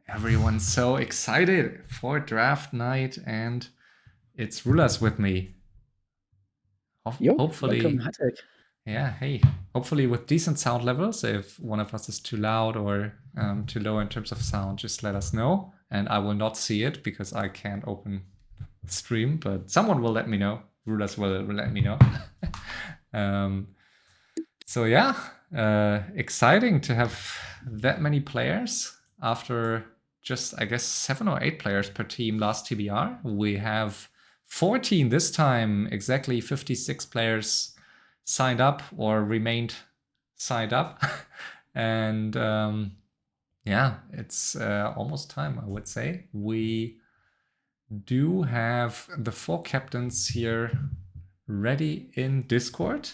Everyone's so excited for draft night, and it's Rulers with me. Yo, welcome, Hopefully, Hatek. yeah, hey, hopefully with decent sound levels. If one of us is too loud or too low in terms of sound, just let us know. And I will not see it because I can't open the stream, but someone will let me know. Rulers will let me know. um, so yeah, exciting to have that many players after just, I guess, 7 or 8 players per team last TBR. We have 14 this time, exactly 56 players signed up or remained signed up. And yeah, it's almost time, I would say. We do have the 4 captains here ready in Discord.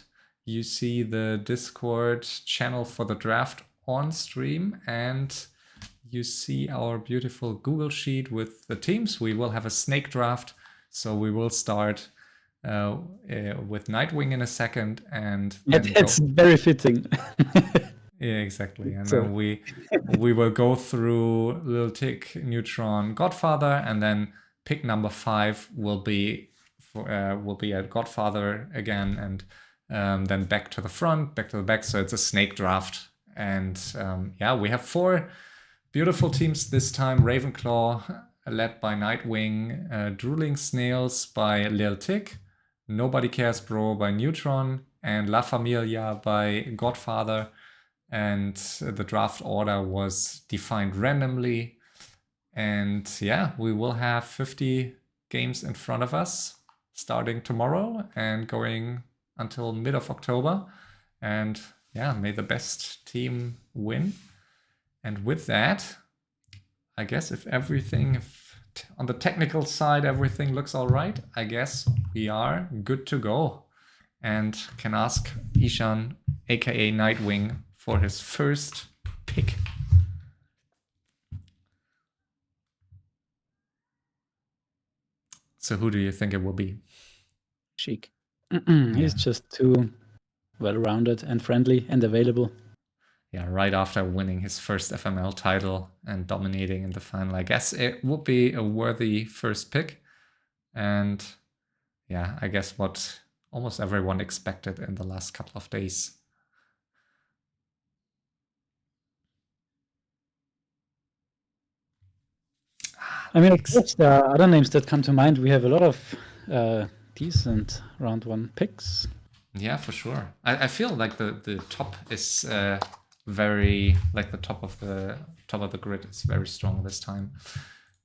You see the Discord channel for the draft on stream, and you see our beautiful Google Sheet with the teams. We will have a snake draft, so we will start with Nightwing in a second, and then It's very fitting. yeah, exactly. And So, then we will go through Lil Tick, Neutron, Godfather, and then pick number 5 will be a Godfather again, and then back to the front, back to the back. So it's a snake draft, and yeah, we have 4 beautiful teams this time: Ravenclaw, led by Nightwing, Drooling Snails by Lil Tick, Nobody Cares Bro by Neutron, and La Familia by Godfather. And the draft order was defined randomly. And yeah, we will have 50 games in front of us starting tomorrow and going until mid of October. And yeah, may the best team win. And with that, I guess if on the technical side everything looks all right, I guess we are good to go and can ask Ishan, aka Nightwing, for his first pick. So who do you think it will be? Chic. He's just too well-rounded and friendly and available. Yeah, right after winning his first FML title and dominating in the final, I guess it would be a worthy first pick. And yeah, I guess what almost everyone expected in the last couple of days. I mean, of course, there are other names that come to mind. We have a lot of decent round 1 picks. Yeah, for sure. I feel like the top is very, like the top of the grid is very strong this time.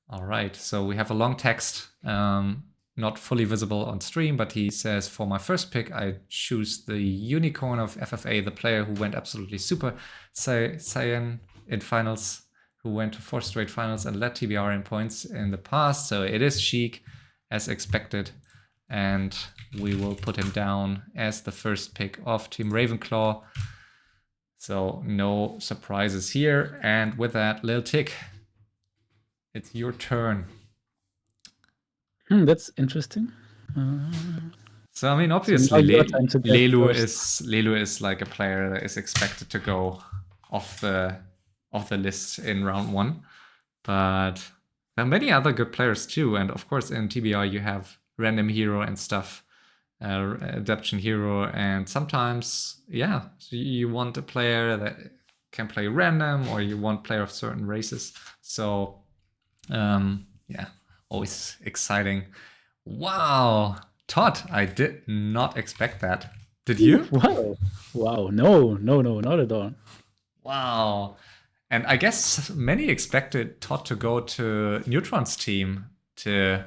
All right, so we have a long text, not fully visible on stream, but he says, for my first pick, I choose the unicorn of FFA, the player who went absolutely super Saiyan in finals, who went to 4 straight finals and led TBR in points in the past. So it is Sheik, as expected. And we will put him down as the first pick of Team Ravenclaw. So no surprises here. And with that, Lil Tick, it's your turn. That's interesting. So I mean, obviously, Lelu is like a player that is expected to go off the list in round 1, but there are many other good players too. And of course, in TBR you have random hero and stuff, adaption hero, and sometimes, yeah, so you want a player that can play random, or you want player of certain races. So yeah, always exciting. Wow, Todd, I did not expect that. Did you? Wow, no, not at all. Wow. And I guess many expected Todd to go to Neutron's team to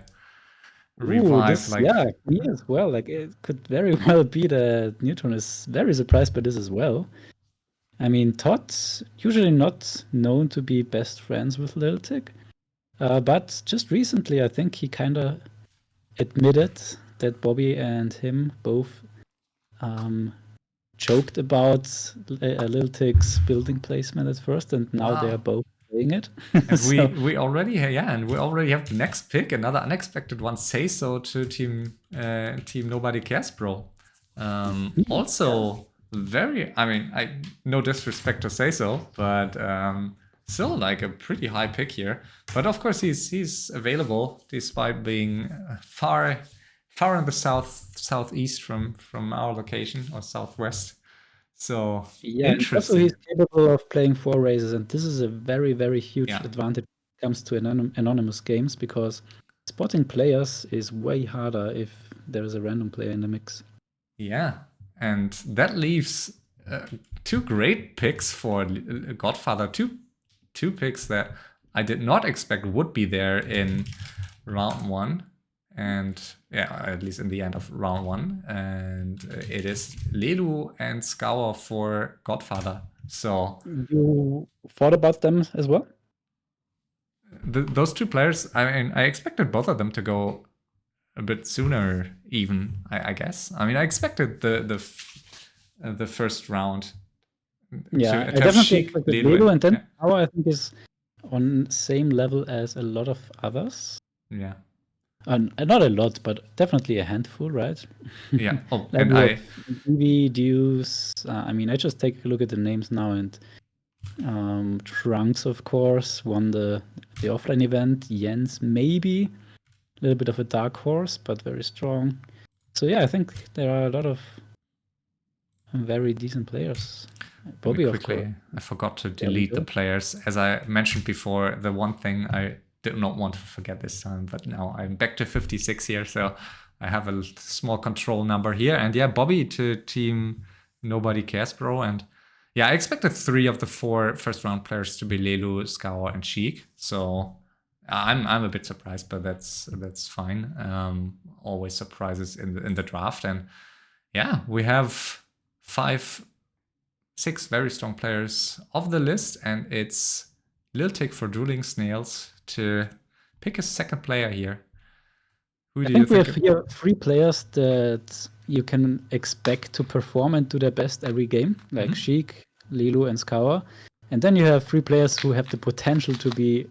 revive. Yeah, me as well. Like, it could very well be that Neutron is very surprised by this as well. I mean, Todd's usually not known to be best friends with Lil Tick, but just recently, I think he kind of admitted that Bobby and him both joked about Lil Tick's building placement at first, and now they're both playing it. And we already have the next pick, another unexpected one. Say so to team Nobody Cares Bro. Also very, I mean, no disrespect to Say So, but still like a pretty high pick here. But of course, he's available despite being far in the southeast from our location, or southwest. So Yeah, and also he's interesting. capable of playing 4 races, and this is a very, very huge Yeah. advantage when it comes to anonymous games, because spotting players is way harder if there is a random player in the mix. Yeah, and that leaves two great picks for Godfather. Two picks that I did not expect would be there in round one, and yeah, at least in the end of round one. And it is Lelu and Scour for Godfather. So You thought about them as well? those two players, I mean, I expected both of them to go a bit sooner, even. I guess. I mean, I expected the first round Yeah, to I have definitely Sheik, expected Lelu, Lego, and and then yeah, Power I think is on same level as a lot of others. yeah, Not a lot, but definitely a handful, right? yeah. Oh, Like and we have Eevee, Deuce. I mean, I just take a look at the names now, and Trunks, of course, won the offline event. Jens, maybe a little bit of a dark horse, but very strong. So yeah, I think there are a lot of very decent players. Bobby, of course. quickly, I forgot to There we delete the go. players. As I mentioned before, the one thing I did not want to forget this time, but now I'm back to 56 here, so I have a small control number here. And yeah, Bobby to team Nobody Cares Bro. And yeah, I expected 3 of the 4 first round players to be Lelu, Scour, and Sheik. So I'm a bit surprised, but that's fine. Always surprises in the draft. And yeah, we have 6 very strong players of the list, and it's Liltic for Drooling Snails to pick a second player here. Who I do you think we think? have here 3 players that you can expect to perform and do their best every game, like Sheik, Lilu, and Scour. And then you have 3 players who have the potential to be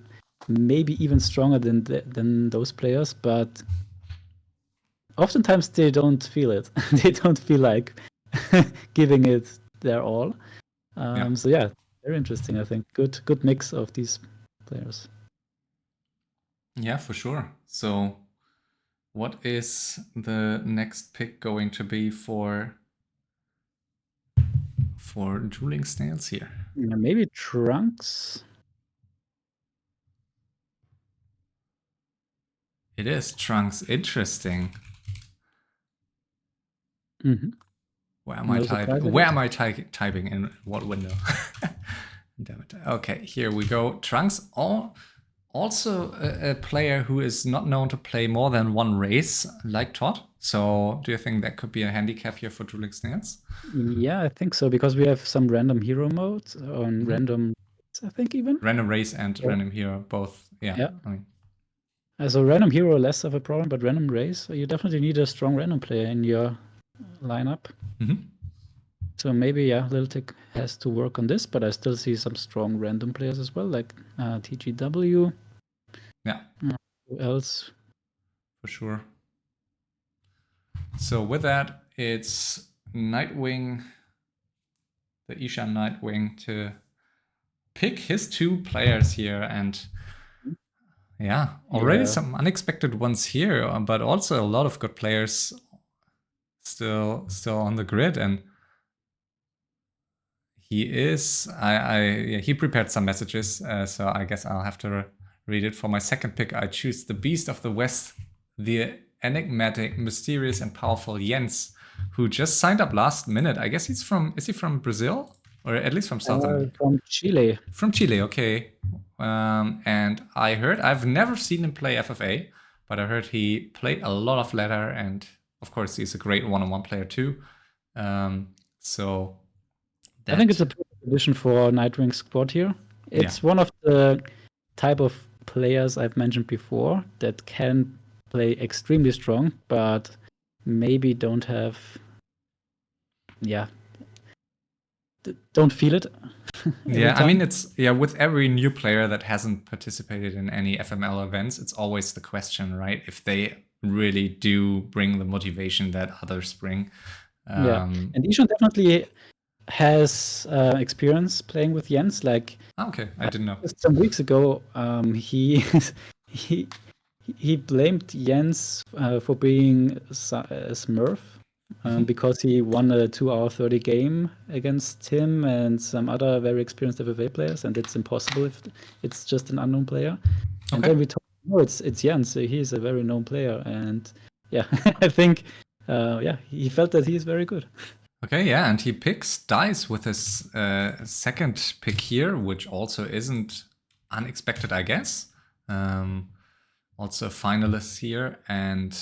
maybe even stronger than those players, but oftentimes they don't feel it. They don't feel like giving it their all. Yeah. So yeah, very interesting. I think good mix of these players. Yeah, for sure. So what is the next pick going to be for Drooling Snails here? Yeah, maybe Trunks. It is Trunks. Interesting. Mm-hmm. Where am I No typing? surprise, I Where guess. am I typing in what window? Damn it. Okay, here we go. Trunks, also a player who is not known to play more than one race, like Todd. So do you think that could be a handicap here for Drooling Snails? Yeah, I think so, because we have some random hero modes on random, I think even. Random race and Yeah. random hero, both. Yeah. Yeah. I mean, So random hero less of a problem, but random race, you definitely need a strong random player in your lineup. So maybe Liltic has to work on this, but I still see some strong random players as well, like TGW. yeah, Who else? for sure. So with that, it's Nightwing, the Ishan Nightwing, to pick his 2 players here. And yeah, already some unexpected ones here, but also a lot of good players still on the grid. And he is he prepared some messages, so I guess I'll have to read it. For my second pick, I choose the Beast of the West, the enigmatic, mysterious, and powerful Jens, who just signed up last minute. I guess is he from Brazil, or at least from South America? From Chile. From Chile, okay. And I heard, I've never seen him play FFA, but I heard he played a lot of ladder, and of course he's a great one-on-one player too. So I think it's a perfect addition for Nightwing squad here. It's one of the type of players I've mentioned before that can play extremely strong, but maybe don't have, don't feel it. Yeah, I mean, it's with every new player that hasn't participated in any FML events, it's always the question, right? If they really do bring the motivation that others bring. And Ishan definitely has experience playing with Jens. Like Okay, I didn't know. just some weeks ago, he he he blamed Jens for being a Smurf because he won a 2-hour 30 game against him and some other very experienced FFA players, and it's impossible if it's just an unknown player. And Okay. then we told him, no, it's Jens. So he's a very known player, and yeah, I think he felt that he is very good. Okay, yeah, and he picks dice with his second pick here, which also isn't unexpected, I guess. Also a finalist here, and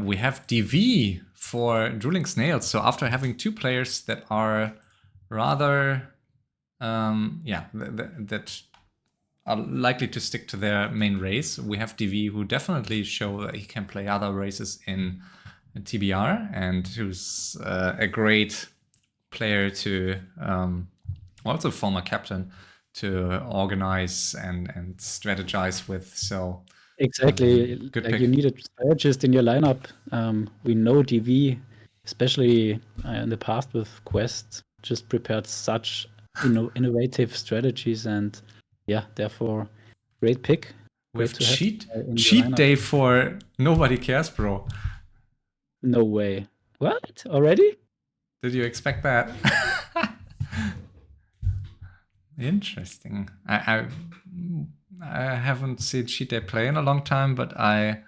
we have DV for Drooling Snails. So after having two players that are rather, that are likely to stick to their main race, we have DV who definitely show that he can play other races in TBR and who's a great player to, also former captain, to organize and strategize with. So exactly, good like pick. you need a strategist in your lineup. We know DV, especially in the past with Quest, just prepared such innovative strategies, and yeah, therefore, great pick. With Great to have cheat in your cheat lineup. day for Nobody Cares, bro. No way. What? Already? Did you expect that? Interesting. I haven't seen cheat day play in a long time, but I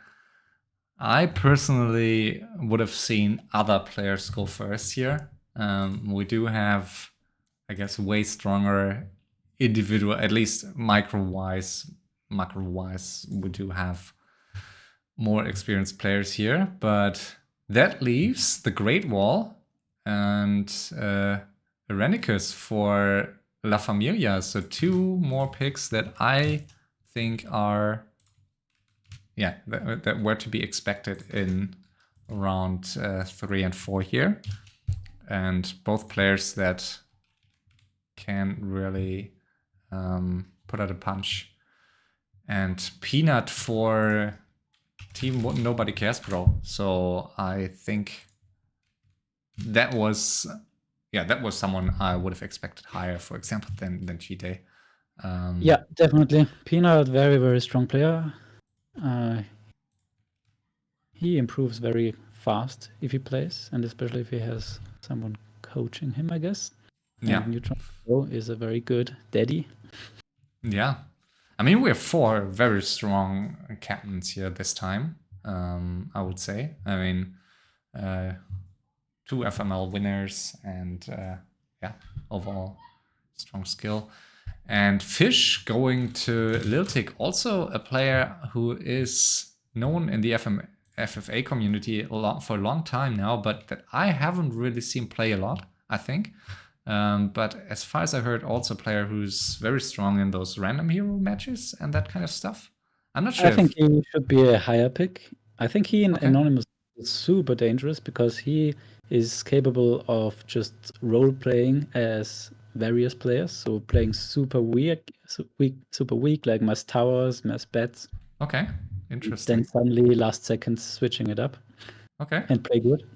personally would have seen other players go first here. We do have, I guess, way stronger individual, at least macro-wise, we do have more experienced players here. But that leaves the Great Wall and Irenicus for La Familia. So two more picks that I think are, that were to be expected in round 3 and 4 here. And both players that can really put out a punch. And Peanut for Team Nobody Cares, bro. So I think that was someone I would have expected higher, for example, than Chite. Yeah, definitely. Peanut, very, very strong player. He improves very fast if he plays, and especially if he has someone coaching him, I guess. Yeah. And Neutron Pro is a very good daddy. Yeah. I mean, we have 4 very strong captains here this time, I would say. I mean, 2 FML winners and, overall strong skill. And Fish going to Liltic, also a player who is known in the FFA community for a long time now, but that I haven't really seen play a lot, I think. But as far as I heard, also a player who's very strong in those random hero matches and that kind of stuff. I'm not sure. I think he should be a higher pick. I think he in Okay. Anonymous is super dangerous because he is capable of just role playing as various players. So playing super weak, like mass towers, mass bats. Okay, interesting. Then suddenly last seconds switching it up. Okay. And play good.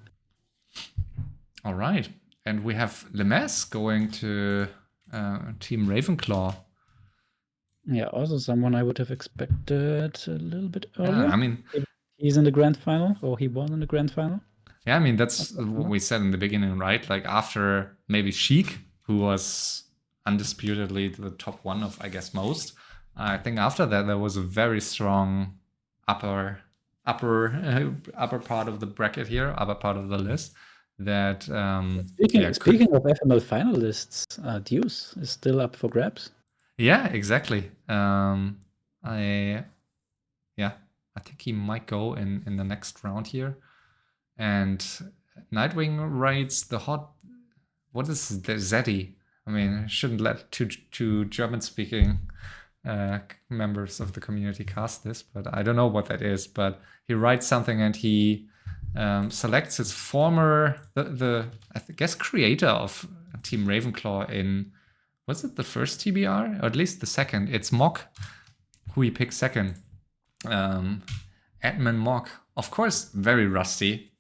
All right. And we have Lemes going to Team Ravenclaw. Yeah, also someone I would have expected a little bit earlier. Yeah, I mean, he's in the grand final, or he was in the grand final. Yeah, I mean, that's what we said in the beginning, right? Like after maybe Sheik, who was undisputedly the top one of, I guess, most. I think after that, there was a very strong upper part of the bracket here, upper part of the list. That speaking of FML finalists, Deuce is still up for grabs. Yeah, exactly. I think he might go in the next round here. And Nightwing writes the hot. What is the Zeddy? I mean, I shouldn't let two German-speaking members of the community cast this, but I don't know what that is. But he writes something and he selects his former, I guess, creator of Team Ravenclaw in, was it the first TBR? Or at least the second. It's Mock, who he picked second. Edmund Mock, of course, very rusty.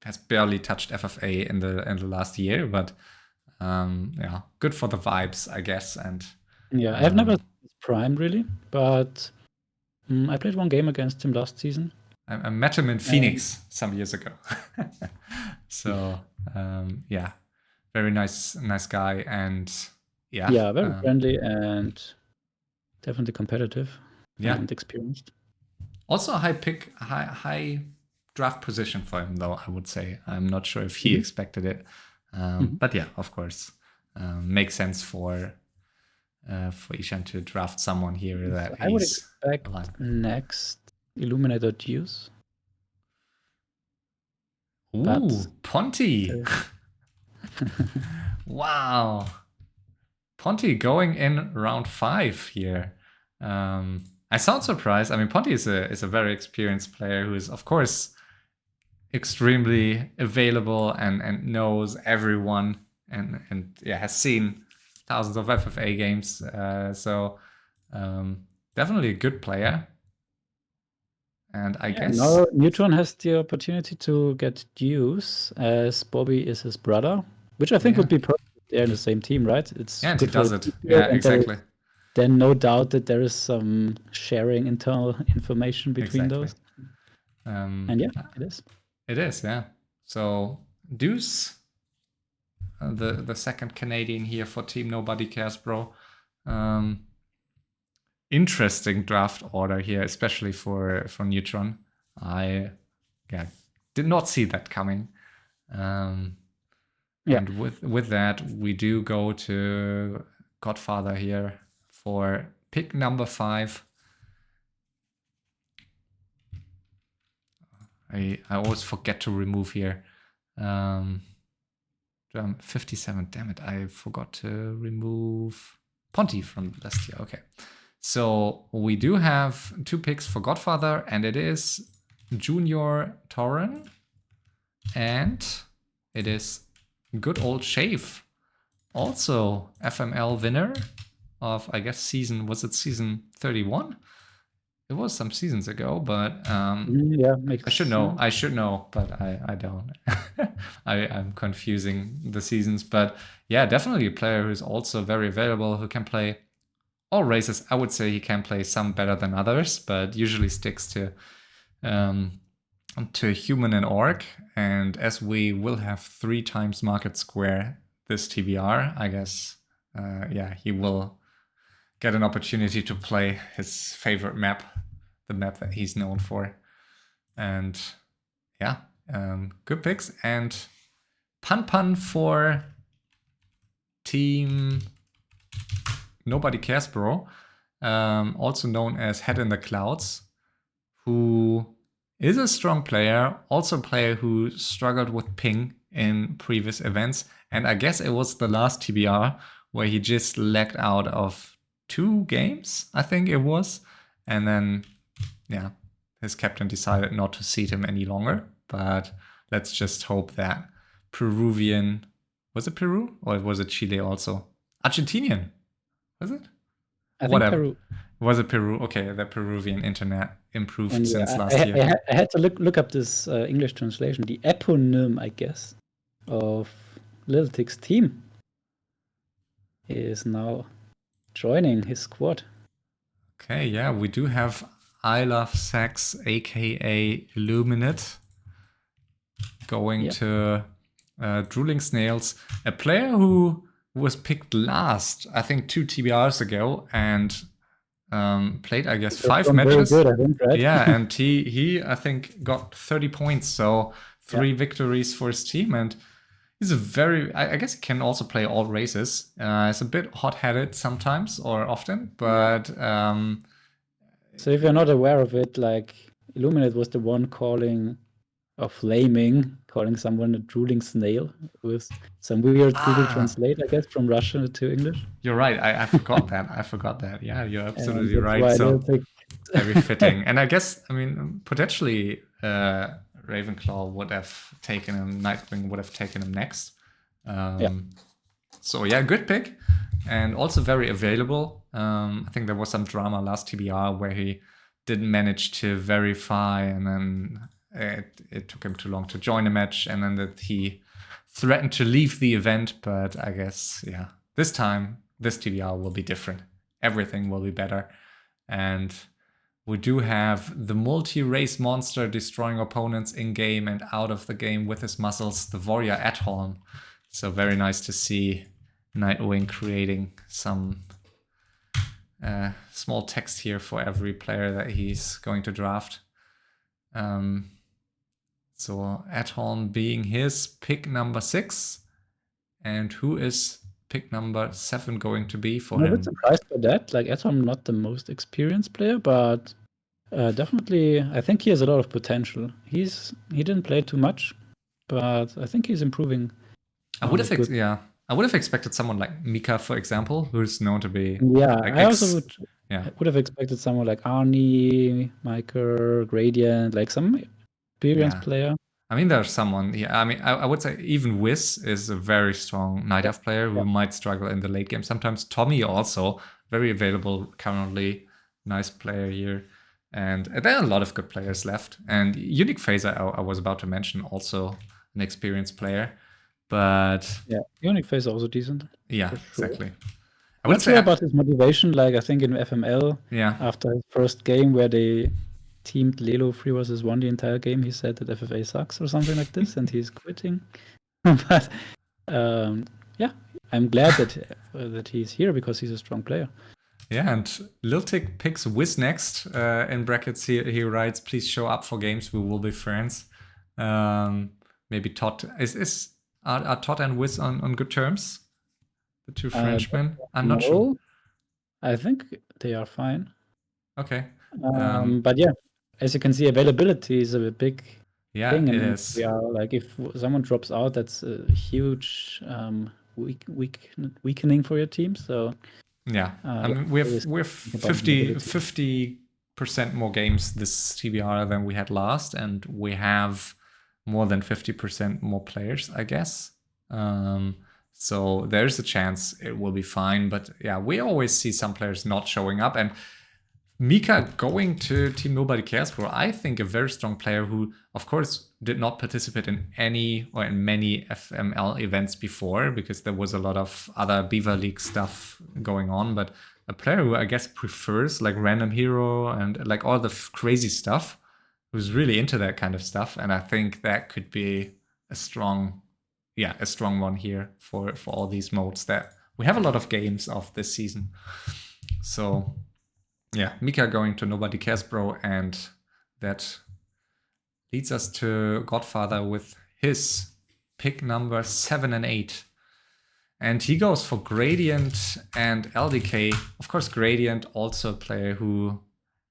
Has barely touched FFA in the last year, but Yeah, good for the vibes, I guess. And Yeah, I've never seen his prime really, but I played one game against him last season. I met him in Phoenix some years ago. So yeah, very nice guy, and Yeah, very friendly and definitely competitive yeah. and experienced. Also a high draft position for him, though, I would say. I'm not sure if he expected it. But yeah, of course, makes sense for Ishan to draft someone here that I would he's expect aligned. next Illuminator Deuce. Ooh, Ponty! Wow. Ponty going in round 5 here. I sound surprised. I mean, Ponty is a very experienced player who is, of course, extremely available and knows everyone and yeah, has seen thousands of FFA games. So definitely a good player. And I guess now Neutron has the opportunity to get Deuce, as Bobby is his brother, which I think would be perfect. They're in the same team, right? It's and good he does for it. Yeah, exactly. Then no doubt that there is some sharing internal information between those. And yeah, it is. It is, yeah. So Deuce, the second Canadian here for Team Nobody Cares, bro. Interesting draft order here, especially for Neutron. I did not see that coming. And with that, we do go to Godfather here for pick number 5. I always forget to remove here. 57, damn it, I forgot to remove Ponty from the list here. Okay. So we do have 2 picks for Godfather, and it is Junior Torren, and it is good old Shave. Also FML winner of, I guess, season 31? It was some seasons ago, but yeah, I should know, but I don't. I'm confusing the seasons, but yeah, definitely a player who's also very available, who can play all races. I would say he can play some better than others, but usually sticks to human and orc. And as we will have 3 times market square this TBR, I guess, he will get an opportunity to play his favorite map, the map that he's known for. And yeah, good picks. And Pan for Team Nobody Cares, bro. Also known as Head in the Clouds, who is a strong player, also a player who struggled with ping in previous events. And I guess it was the last TBR where he just lagged out of 2 games, I think it was. And then, yeah, his captain decided not to seat him any longer. But let's just hope that Peruvian, was it Peru? Or was it Chile also? Argentinian, was it? I think Peru. Was it Peru? Okay, the Peruvian internet improved since last year. I had to look up this English translation. The eponym, I guess, of Little Tig's team is now joining his squad. Okay, yeah, we do have I Love Sex, aka Illuminate, going to Drooling Snails, a player who was picked last, I think 2 TBRs ago, and played, I guess, 5 matches. Very good, I think, right? Yeah, and he I think got 30 points, so 3 victories for his team, and he's a very, I guess he can also play all races. He's a bit hot-headed sometimes or often, but so if you're not aware of it, like Illuminate was the one calling someone a drooling snail with some weird Google Translate, I guess, from Russian to English. You're right. I forgot that. I forgot that. Yeah, you're absolutely right. Why so very fitting. And I guess, I mean, potentially Ravenclaw would have taken him, Nightwing would have taken him next. So yeah, good pick. And also very available. I think there was some drama last TBR where he didn't manage to verify, and then it took him too long to join a match, and then that he threatened to leave the event, but I guess, yeah, this time, this TBR will be different. Everything will be better. And we do have the multi-race monster destroying opponents in-game and out of the game with his muscles, the warrior at home. So very nice to see Nightwing creating some small text here for every player that he's going to draft. So Atholm being his pick number 6. And who is pick number 7 going to be for I'm a him? bit surprised by that. Like, Atom, not the most experienced player, but definitely, I think he has a lot of potential. He didn't play too much, but I think he's improving. I would have good. I would have expected someone like Mika, for example, who's known to be Yeah, like I also yeah. would have expected someone like Arnie, Miker, Gradient, like some experienced player. I mean, there's someone. Yeah, I mean, I would say even Wiz is a very strong Night Elf player who might struggle in the late game. Sometimes Tommy also very available currently, nice player here, and there are a lot of good players left. And Unique Phaser, I was about to mention, also an experienced player, but yeah, Unique Phaser also decent. Yeah, for sure. exactly. I would say about his motivation. Like, I think in FML, after his first game where they teamed Lelo 3 versus 1 the entire game, he said that FFA sucks or something like this, and he's quitting. But yeah, I'm glad that he's here because he's a strong player. Yeah, and Liltic picks Wiz next. In brackets, he writes, "Please show up for games. We will be friends." Maybe Todd are Todd and Wiz on good terms? The two Frenchmen. I'm not sure. I think they are fine. Okay. But yeah, as you can see, availability is a big thing. It is. Yeah, like if someone drops out, that's a huge weakening for your team. So yeah, I mean we have 50% more games this TBR than we had last, and we have more than 50% more players, I guess. So there's a chance it will be fine. But yeah, we always see some players not showing up. And Mika going to Team Nobody Cares Bro, I think a very strong player who, of course, did not participate in any or in many FML events before because there was a lot of other Beaver League stuff going on. But a player who I guess prefers like Random Hero and like all the crazy stuff, who's really into that kind of stuff. And I think that could be a strong one here for all these modes that we have a lot of games of this season. So yeah, Mika going to Nobody Cares Bro, and that leads us to Godfather with his pick number 7 and 8. And he goes for Gradient and LDK. Of course, Gradient also a player who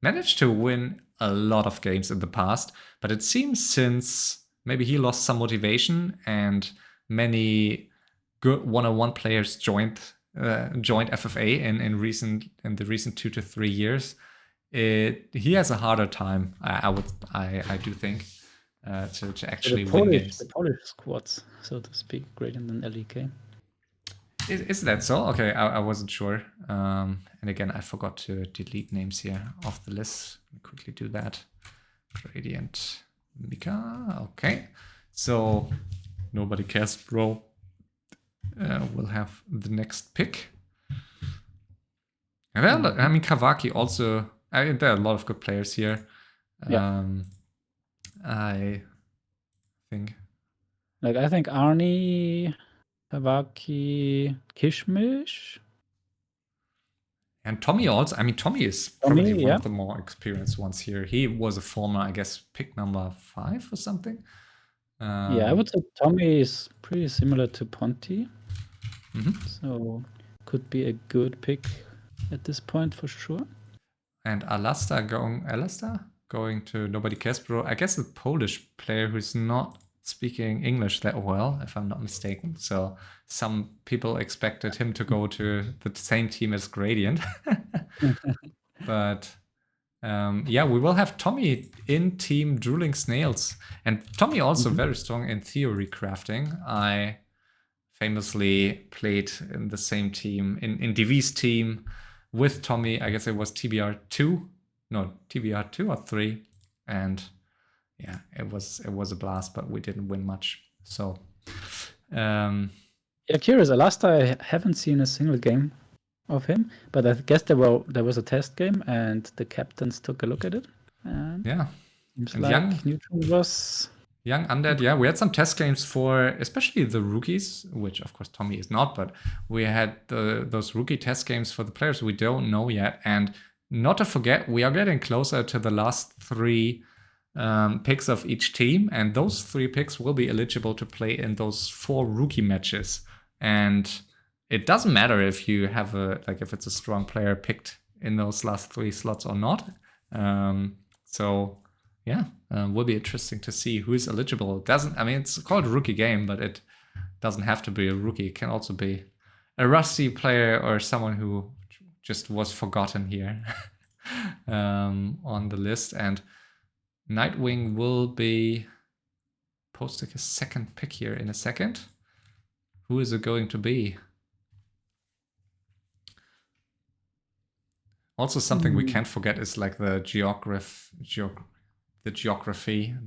managed to win a lot of games in the past, but it seems since maybe he lost some motivation and many good one-on-one players joined FFA in the recent 2 to 3 years. He has a harder time, I do think, to actually win games. The Polish squads, so to speak, Gradient and LEK. Is that so? Okay, I wasn't sure. And again, I forgot to delete names here off the list. Let me quickly do that. Gradient, Mika. Okay, so Nobody Cares Bro will have the next pick. And then, I mean, Kawaki also. There are a lot of good players here. I think. I think Arnie, Kawaki, Kishmish. And Tommy also. I mean, Tommy is probably one of the more experienced ones here. He was a former, I guess, pick number 5 or something. I would say Tommy is pretty similar to Ponti. So could be a good pick at this point for sure. And Alasta going to Nobody Cares Bro. I guess a Polish player who's not speaking English that well, if I'm not mistaken. So some people expected him to go to the same team as Gradient. But we will have Tommy in team Drooling Snails. And Tommy also very strong in theory crafting. I famously played in the same team, in DV's team with Tommy. I guess it was TBR2 or 3. And yeah, it was a blast, but we didn't win much. So Yeah, curious. Alasta, I haven't seen a single game of him, but I guess there was a test game and the captains took a look at it. And Yeah. seems And like Neutron was Young Undead, yeah, we had some test games for especially the rookies, which of course Tommy is not, but we had those rookie test games for the players we don't know yet. And not to forget, we are getting closer to the last 3 picks of each team, and those 3 picks will be eligible to play in those 4 rookie matches. And it doesn't matter if you have if it's a strong player picked in those last 3 slots or not. So yeah, will be interesting to see who is eligible. It's called a rookie game, but it doesn't have to be a rookie. It can also be a rusty player or someone who just was forgotten here on the list. And Nightwing will be posting his second pick here in a second. Who is it going to be? Also, something we can't forget is like the geography,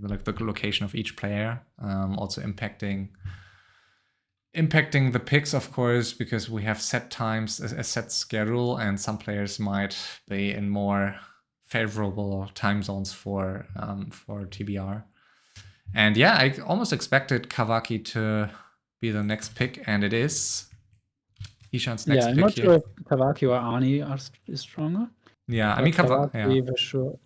like the location of each player, also impacting the picks, of course, because we have set times, a set schedule, and some players might be in more favorable time zones for TBR. And yeah, I almost expected Kawaki to be the next pick, and it is Ishan's next pick. I'm not sure if Kawaki or Ani is stronger. Yeah, I mean Kawaki for sure.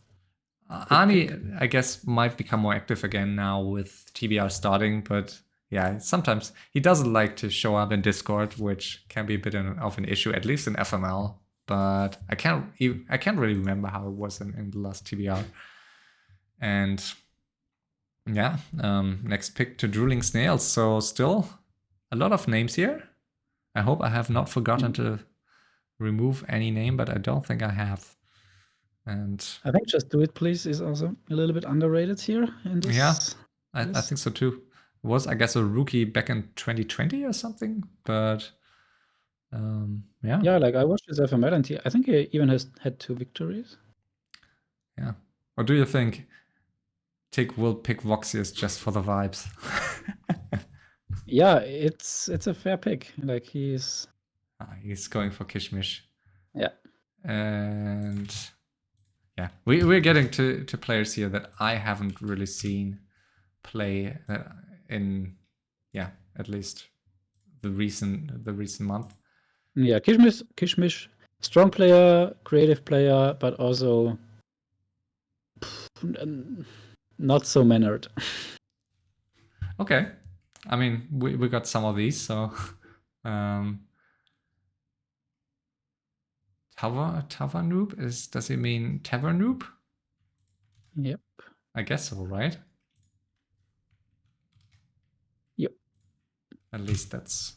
Ani, I guess, might become more active again now with TBR starting, but yeah, sometimes he doesn't like to show up in Discord, which can be a bit of an issue, at least in FML. But I can't really remember how it was in the last TBR. And yeah, next pick to Drooling Snails. So still a lot of names here. I hope I have not forgotten to remove any name, but I don't think I have. And I think Just Do It Please is also a little bit underrated here in this. Yeah, I think so too. It was, I guess, a rookie back in 2020 or something, but yeah. Yeah, like I watched his FML and I think he even has had 2 victories. Yeah. Or do you think Tick will pick Voxius just for the vibes? Yeah, it's a fair pick. Like he's going for Kishmish. Yeah. And yeah, we're getting to players here that I haven't really seen play in at least the recent month. Yeah, Kishmish, strong player, creative player, but also not so mannered. Okay, I mean we got some of these, so Tava noob does he mean Tavern noob? Yep. I guess so, right? Yep. At least that's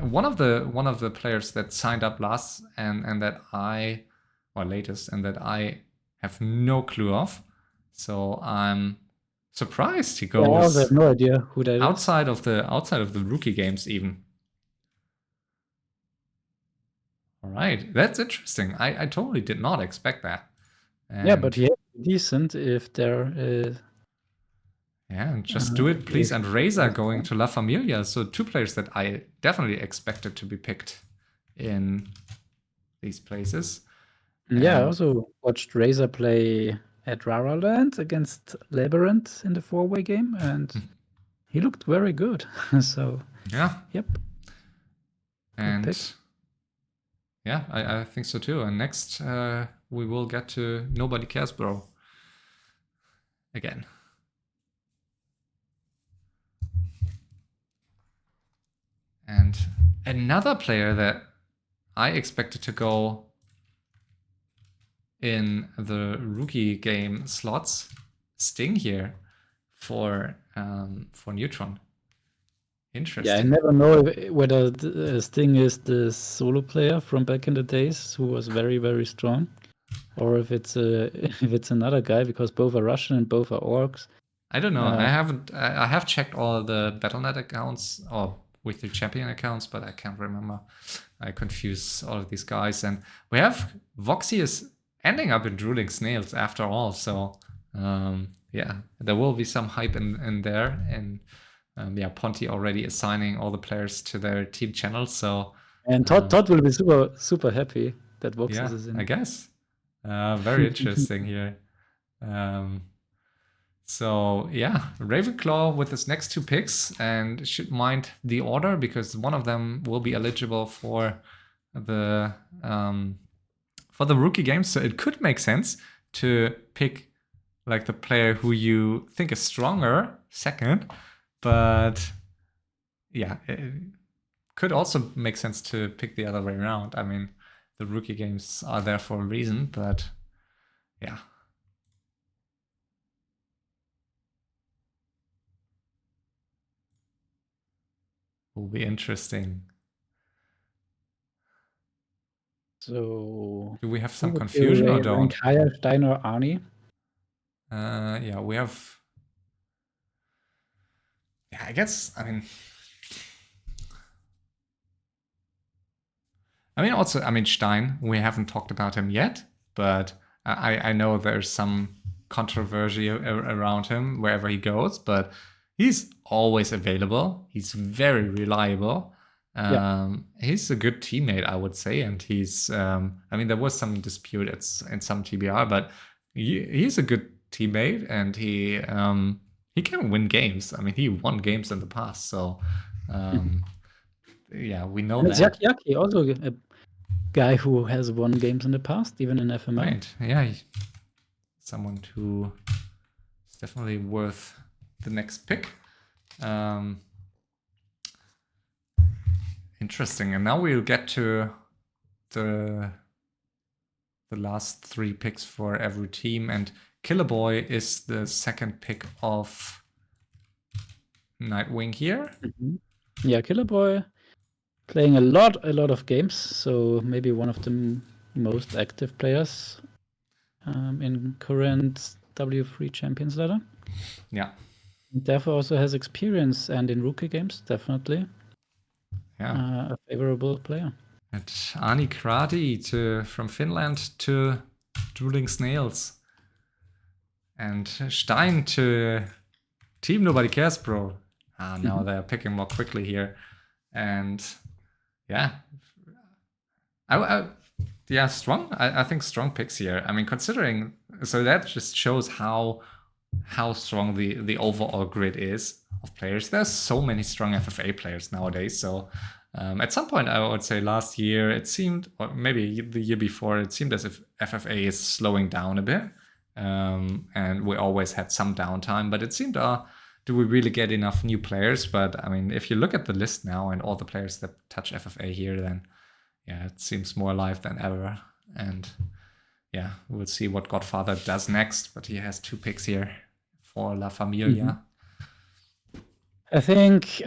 one of the players that signed up last and that latest and that I have no clue of. So I'm surprised he goes. Yeah, I also have no idea who that outside of the rookie games even. All right, that's interesting. I totally did not expect that. Yeah, but he is decent if there is. Yeah, and Just Do It Please and Razor going to La Familia. So 2 players that I definitely expected to be picked in these places. Yeah, I also watched Razor play at Rara Land against Labyrinth in the 4-way game, and he looked very good. So yeah, yep. And yeah, I think so too. And next we will get to Nobody Cares Bro again. And another player that I expected to go in the rookie game slots, Sting here for Neutron. Interesting. Yeah, I never know whether Sting is the solo player from back in the days who was very, very strong, or if it's another guy, because both are Russian and both are orcs. I don't know. I have checked all the Battle.net accounts or Weekly Champion accounts, but I can't remember. I confuse all of these guys, and we have Voxius ending up in Drooling Snails after all. So yeah, there will be some hype in there in yeah, Ponti already assigning all the players to their team channels. So And Todd will be super happy that Voxus yeah, is in. I guess. Very interesting here. So yeah, Ravenclaw with his next 2 picks, and should mind the order because one of them will be eligible for the rookie games. So it could make sense to pick like the player who you think is stronger second, but yeah, it could also make sense to pick the other way around. I mean, the rookie games are there for a reason, but yeah. Will be interesting. So Do we have who some would confusion you or rank don't? higher, Stein or Arnie? Yeah, we have. Yeah, I guess. Also, Stein. We haven't talked about him yet, but I know there's some controversy around him wherever he goes. But he's always available. He's very reliable. He's a good teammate, I would say, and he's. There was some dispute in some TBR, but he's a good teammate, and he can win games. He won games in the past, so yeah, we know And it's that. Yaki, also a guy who has won games in the past, even in FML. Right, yeah, someone who is definitely worth the next pick. Interesting, and now we'll get to the last 3 picks for every team, and Killer Boy is the second pick of Nightwing here. Yeah, Killer Boy playing a lot of games, so maybe one of the most active players in current W3 Champions ladder. Yeah. Therefore also has experience, and in rookie games, definitely a favorable player. And Ani Krati from Finland to Drooling Snails. And Stein to Team Nobody Cares, bro. Now they're picking more quickly here. And yeah. Strong. I think strong picks here. Considering, so that just shows how strong the overall grid is of players. There's so many strong FFA players nowadays. So at some point, I would say last year, it seemed, or maybe the year before, it seemed as if FFA is slowing down a bit. And we always had some downtime, but it seemed, do we really get enough new players? But if you look at the list now and all the players that touch FFA here, then yeah, it seems more alive than ever. And yeah, we'll see what Godfather does next, but he has 2 picks here for La Familia. I think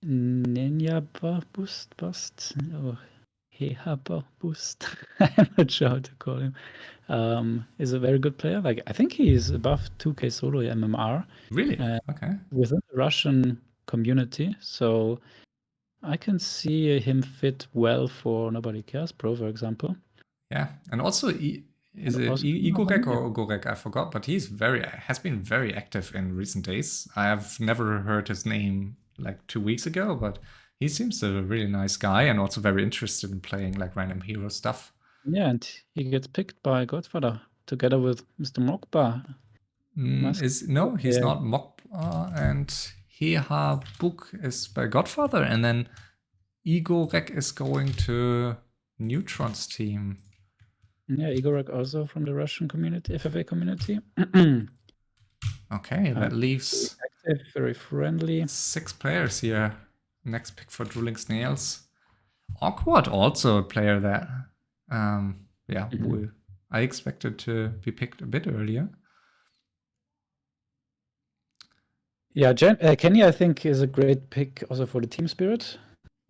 Ninja Boost, or Heha Boost, I'm not sure how to call him, is a very good player. Like, I think he is above 2K solo MMR. Really? Okay. Within the Russian community, so I can see him fit well for Nobody Cares Pro, for example. Yeah, and also is it Igorek or Ogorek? I forgot, but has been very active in recent days. I have never heard his name like 2 weeks ago, but he seems a really nice guy and also very interested in playing like random hero stuff. Yeah, and he gets picked by Godfather together with Mr. Mokba. He's not Mokba, and Heha Book is by Godfather, and then Igorek is going to Neutron's team. Yeah, Igorek also from the Russian community, FFA community. Okay, that leaves very active, very friendly. 6 players here. Next pick for Drooling Snails. Awkward, also a player that, I expected to be picked a bit earlier. Yeah, Kenny, I think, is a great pick also for the team spirit.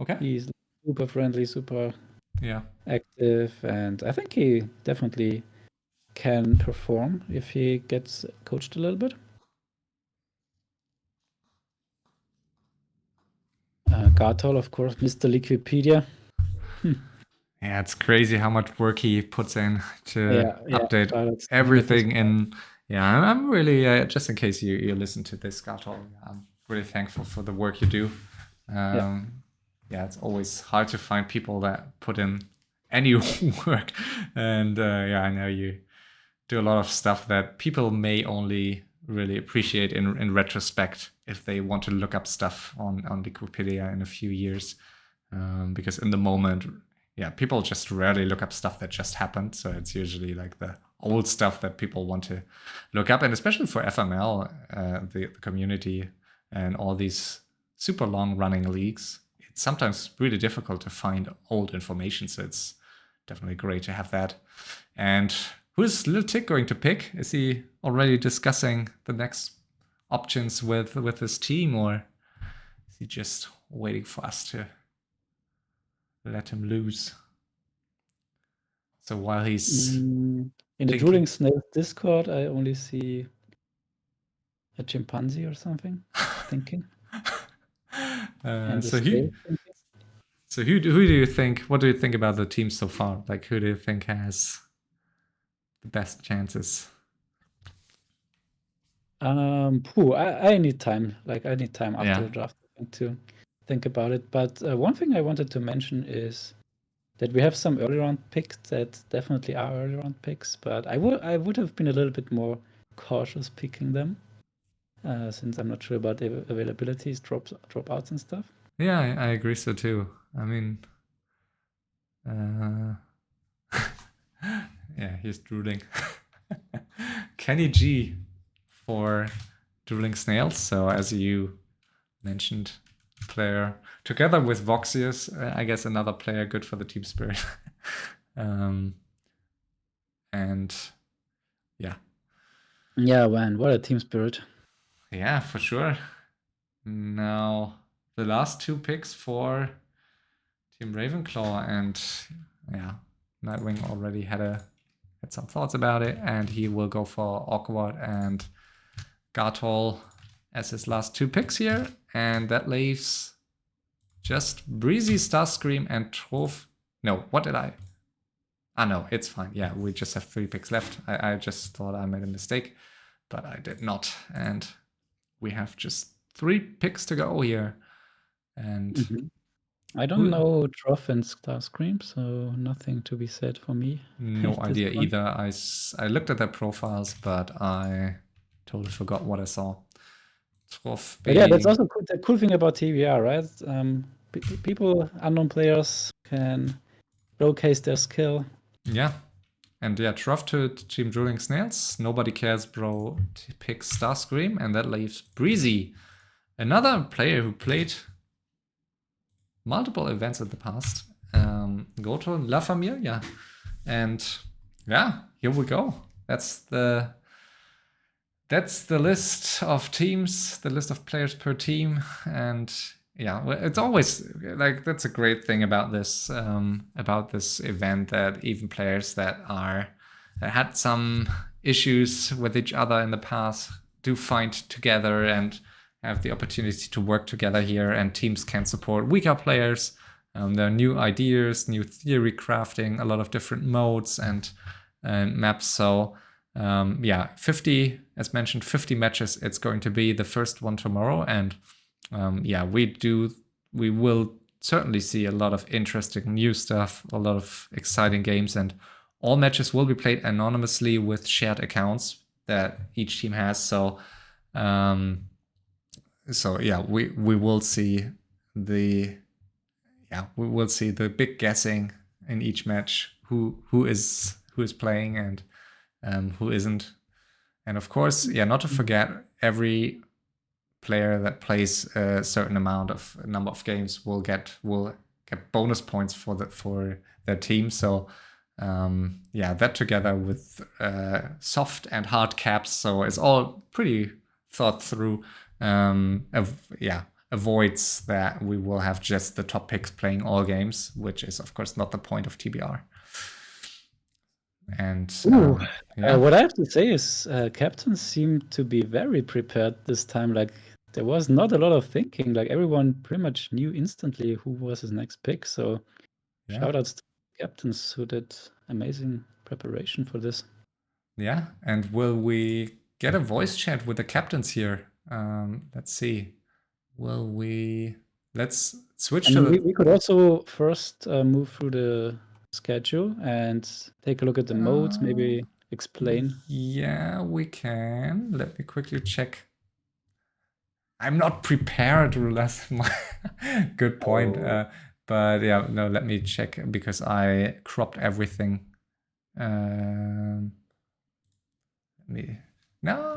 Okay. He's super friendly, super Yeah. active, and I think he definitely can perform if he gets coached a little bit. Gartol, of course, Mr. Liquipedia. Yeah, it's crazy how much work he puts in to update everything. And yeah, I'm really, just in case you listen to this, Gartol, really thankful for the work you do. Yeah. Yeah, it's always hard to find people that put in any work, and yeah, I know you do a lot of stuff that people may only really appreciate in retrospect if they want to look up stuff on Wikipedia in a few years, because in the moment, yeah, people just rarely look up stuff that just happened. So it's usually like the old stuff that people want to look up, and especially for FML, the community and all these super long running leagues, it's sometimes really difficult to find old information. So it's definitely great to have that. And who's Lil Tick going to pick? Is he already discussing the next options with his team, or is he just waiting for us to let him loose? So while he's In the thinking, Drooling Snails Discord, I only see a chimpanzee or something thinking, and the so snail who thinking. who do you think? What do you think about the team so far? Like, who do you think has the best chances? I need time. Like I need time after Yeah, the draft to think about it. But one thing I wanted to mention is that we have some early round picks that definitely are early round picks, but I would have been a little bit more cautious picking them, since I'm not sure about the availabilities, dropouts and stuff. yeah, I agree so too. I mean, uh, yeah, he's drooling. Kenny G for drooling snails. So as you mentioned, player together with Voxius, I guess another player good for the team spirit. And yeah, Yeah, man, what a team spirit. yeah, for sure. Now the last two picks for Team Ravenclaw, and yeah, Nightwing already had some thoughts about it, and he will go for Awkward and Gartol as his last two picks here, and that leaves just Breezy, Starscream, and Trove. No, what did I? Ah, no, it's fine. Yeah, we just have 3 picks left. I just thought I made a mistake, but I did not. And we have just 3 picks to go here. And I don't know Trough and Starscream, so nothing to be said for me. no at this idea point. either. I looked at their profiles, but I totally forgot what I saw. Trough But yeah, that's being also the cool thing about TBR, right? People, unknown players, can showcase their skill. yeah. And yeah, Trough to Team Drooling Snails. Nobody cares, bro. Picks Starscream, and that leaves Breezy, another player who played multiple events in the past. Go to La Familia. And yeah, here we go. That's the list of teams, the list of players per team. And yeah, it's always like that's a great thing about this event, that even players that had some issues with each other in the past do find together and have the opportunity to work together here, and teams can support weaker players. There are new ideas, new theory crafting, a lot of different modes and maps. So yeah, 50, as mentioned, 50 matches. It's going to be the first one tomorrow, and yeah, we will certainly see a lot of interesting new stuff, a lot of exciting games, and all matches will be played anonymously with shared accounts that each team has. So yeah, we will see the big guessing in each match, who is playing and who isn't. And of course, yeah, not to forget, every player that plays a certain number of games will get bonus points for their team. So yeah, that together with soft and hard caps, so it's all pretty thought through. Avoids that we will have just the top picks playing all games, which is of course not the point of TBR. And yeah, What I have to say is captains seem to be very prepared this time. Like there was not a lot of thinking. Like everyone pretty much knew instantly who was his next pick. So yeah, shout outs to captains who did amazing preparation for this. And will we get a voice chat with the captains here? Let's see. Will we... Let's switch I to mean, the... we could also first move through the schedule and take a look at the modes, maybe explain. Yeah, we can. Let me quickly check. I'm not prepared, Rulas. Good point. Oh. But yeah, no, let me check because I cropped everything. No,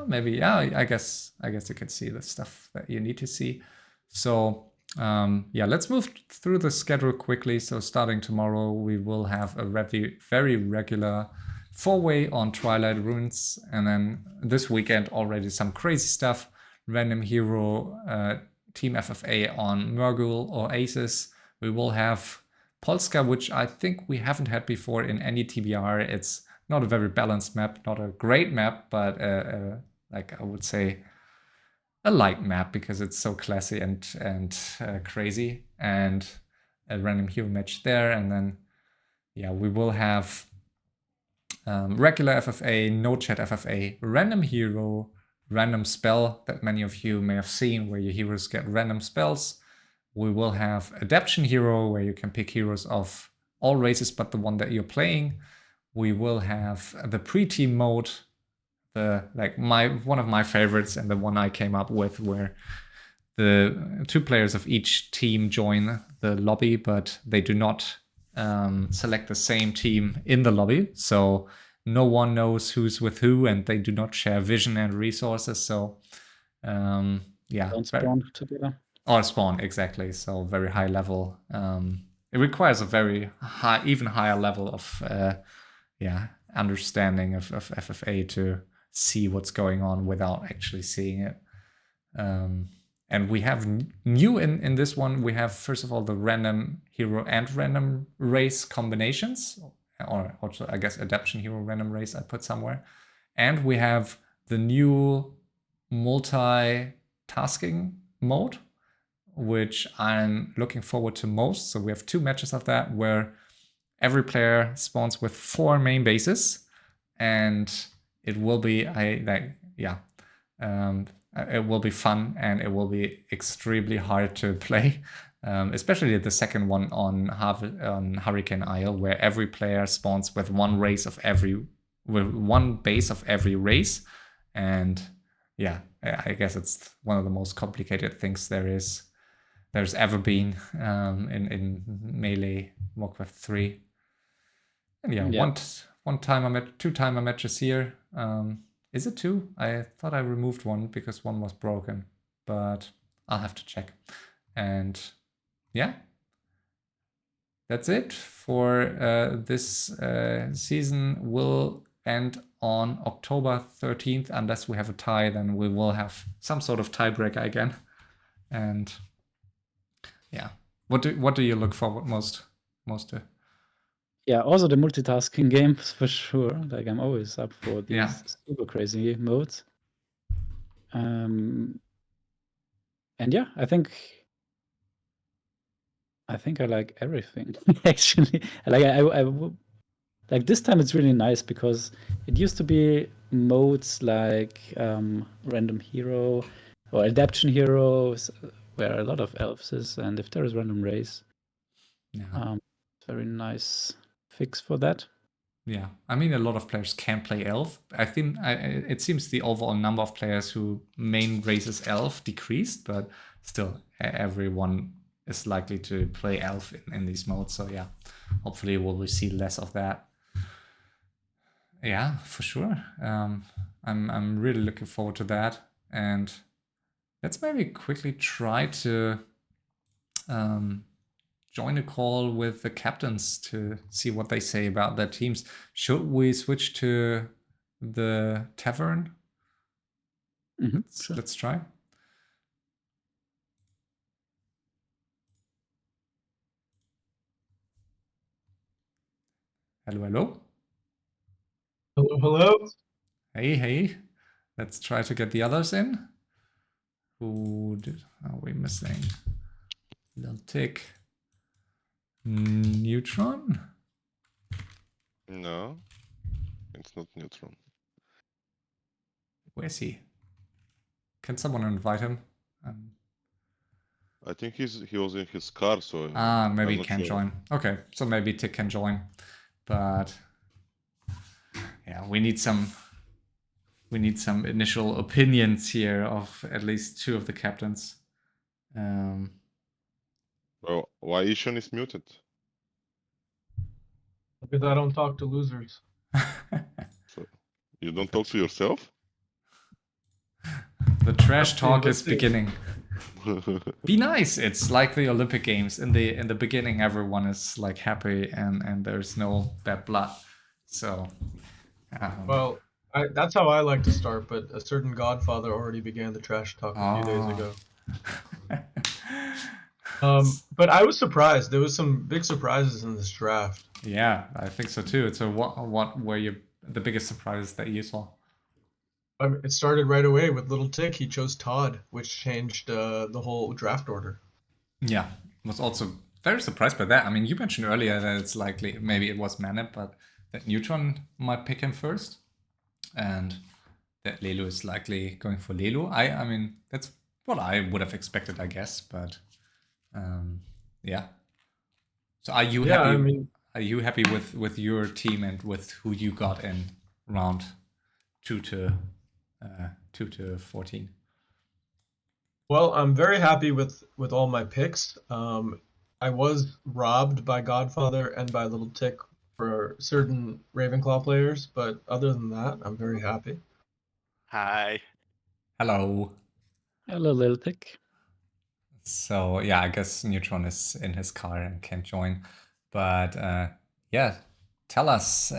maybe, yeah, I guess you can see the stuff that you need to see. So yeah, let's move through the schedule quickly. So starting tomorrow, we will have a very regular 4-way on Twilight Runes, and then this weekend already some crazy stuff. Random hero, Team FFA on Murgul or Aces. We will have Polska, which I think we haven't had before in any TBR. It's not a very balanced map, not a great map, but like I would say a light map because it's so classy and crazy, and a random hero match there. And then yeah, we will have regular FFA, no chat FFA, random hero, random spell that many of you may have seen where your heroes get random spells. We will have adaption hero where you can pick heroes of all races but the one that you're playing. We will have the pre-team mode, one of my favorites and the one I came up with, where the 2 players of each team join the lobby, but they do not select the same team in the lobby. So no one knows who's with who, and they do not share vision and resources. So yeah, Don't spawn together. or spawn, exactly. So very high level. It requires a very high, even higher level of understanding of FFA to see what's going on without actually seeing it. And we have new in this one. We have, first of all, the random hero and random race combinations, or also I guess adaption hero random race I put somewhere. And we have the new multi-tasking mode, which I'm looking forward to most. So we have 2 matches of that where every player spawns with 4 main bases, and it will be it will be fun, and it will be extremely hard to play, especially the second one on Hurricane Isle, where every player spawns with one base of every race. And yeah, I guess it's one of the most complicated things there's ever been in Melee Warcraft 3. And yeah, Yeah. two timer matches here. Is it 2? I thought I removed one because one was broken, but I'll have to check. And yeah, that's it for this season. Will end on October 13th. Unless we have a tie, then we will have some sort of tiebreaker again. And yeah, what do you look forward most to? Yeah, also the multitasking games for sure. Like I'm always up for these Yeah. super crazy modes. And yeah, I think I like everything actually. Like this time it's really nice because it used to be modes like random hero or adaption heroes where a lot of elves is, and if there is random race, very nice fix for that. Yeah, I mean, a lot of players can play elf. I think it seems the overall number of players who main races elf decreased, but still, everyone is likely to play elf in these modes. So yeah, hopefully we'll see less of that. Yeah, for sure. I'm really looking forward to that, and let's maybe quickly try to join a call with the captains to see what they say about their teams. Should we switch to the tavern? Sure. Let's try. Hello. Hello. Hey. Let's try to get the others in. Who are we missing? Little tick. Neutron? No, it's not Neutron. Where's he? Can someone invite him? I think he was in his car, so Maybe I'm he not can sure. join. Okay, so maybe Tick can join, but yeah, we need some initial opinions here of at least two of the captains. Well, why Ishan is muted? Because I don't talk to losers. So you don't talk to yourself? The trash Let's see, talk let's is see. beginning. Be nice. It's like the Olympic Games. In the beginning, everyone is like happy and there's no bad blood. So, Well, that's how I like to start, but a certain godfather already began the trash talk a few days ago. But I was surprised. There was some big surprises in this draft. Yeah, I think so too. So, what were the biggest surprises that you saw? It started right away with Little Tick. He chose Todd, which changed the whole draft order. Yeah, was also very surprised by that. I mean, you mentioned earlier that it's likely maybe it was Manip, but that Neutron might pick him first, and that Lelu is likely going for Lelu. I mean, that's what I would have expected, I guess. But yeah. So are you Yeah, happy? I mean, Are you happy with your team and with who you got in round 2 to 14? well, I'm very happy with all my picks. I was robbed by Godfather and by Little Tick for certain Ravenclaw players, but other than that, I'm very happy. Hi. Hello. Hello, Little Tick. So yeah, I guess Neutron is in his car and can't join. But yeah, tell us,